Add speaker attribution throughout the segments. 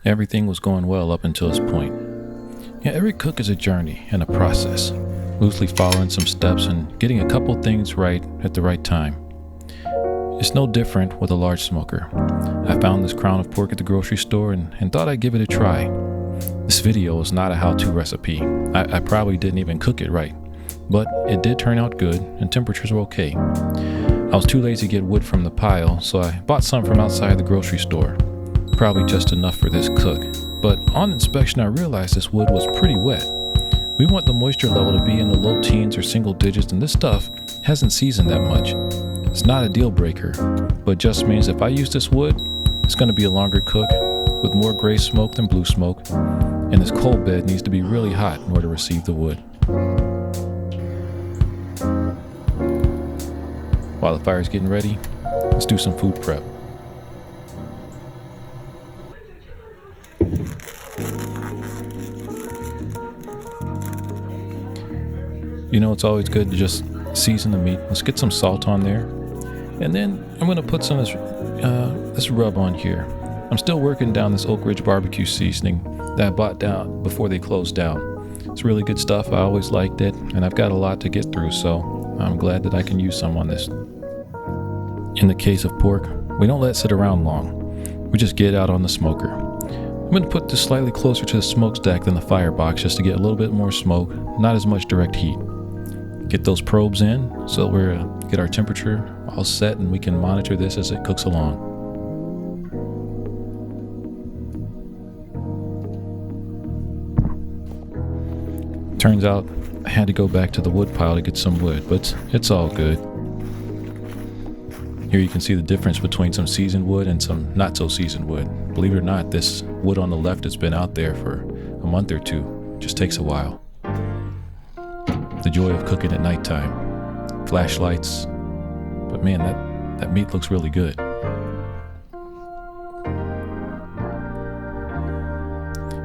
Speaker 1: Everything was going well up until this point. Yeah, every cook is a journey and a process, loosely following some steps and getting a couple things right at the right time. It's no different with a large smoker. I found this crown of pork at the grocery store and thought I'd give it a try. This video is not a how-to recipe. I probably didn't even cook it right, but it did turn out good and temperatures were okay. I was too lazy to get wood from the pile, so I bought some from outside the grocery store. Probably just enough for this cook, but on inspection I realized this wood was pretty wet. We want the moisture level to be in the low teens or single digits, and this stuff hasn't seasoned that much. It's not a deal breaker, but just means if I use this wood, it's going to be a longer cook with more gray smoke than blue smoke, and this coal bed needs to be really hot in order to receive the wood. While the fire's getting ready, let's do some food prep. You know, it's always good to just season the meat. Let's get some salt on there. And then I'm going to put some of this rub on here. I'm still working down this Oak Ridge barbecue seasoning that I bought down before they closed down. It's really good stuff. I always liked it, and I've got a lot to get through, so I'm glad that I can use some on this. In the case of pork, we don't let it sit around long. We just get it out on the smoker. I'm going to put this slightly closer to the smokestack than the firebox just to get a little bit more smoke, not as much direct heat. Get those probes in so we're get our temperature all set and we can monitor this as it cooks along. Turns out I had to go back to the wood pile to get some wood, but it's all good. Here you can see the difference between some seasoned wood and some not so seasoned wood. Believe it or not, this wood on the left has been out there for a month or two. Just takes a while. The joy of cooking at nighttime. Flashlights. But man, that meat looks really good.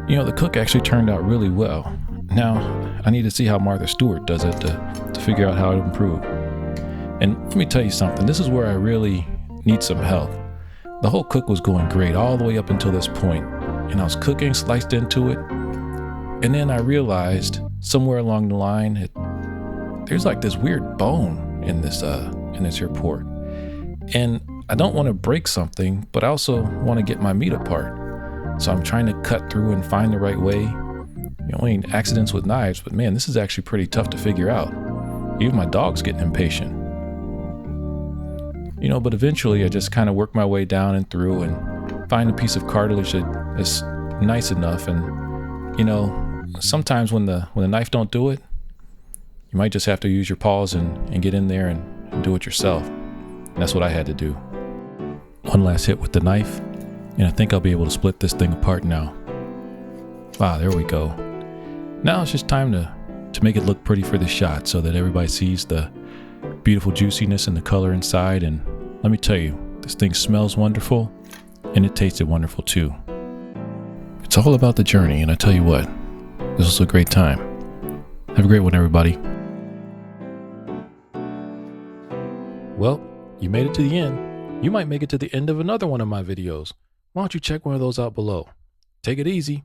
Speaker 1: You know, the cook actually turned out really well. Now, I need to see how Martha Stewart does it to figure out how to improve. And let me tell you something, this is where I really need some help. The whole cook was going great all the way up until this point, and I was cooking, sliced into it, and then I realized somewhere along the line, there's like this weird bone in this here pork. And I don't want to break something, but I also want to get my meat apart. So I'm trying to cut through and find the right way. You know, I mean, accidents with knives, but man, this is actually pretty tough to figure out. Even my dog's getting impatient. You know, but eventually I just kind of work my way down and through and find a piece of cartilage that is nice enough. And, you know, sometimes when the knife don't do it, you might just have to use your paws and get in there and do it yourself. And that's what I had to do. One last hit with the knife, and I think I'll be able to split this thing apart now. Wow, there we go. Now it's just time to make it look pretty for the shot so that everybody sees the beautiful juiciness and the color inside. And let me tell you, this thing smells wonderful and it tasted wonderful too. It's all about the journey, and I tell you what, this was a great time. Have a great one, everybody. Well, you made it to the end. You might make it to the end of another one of my videos. Why don't you check one of those out below? Take it easy.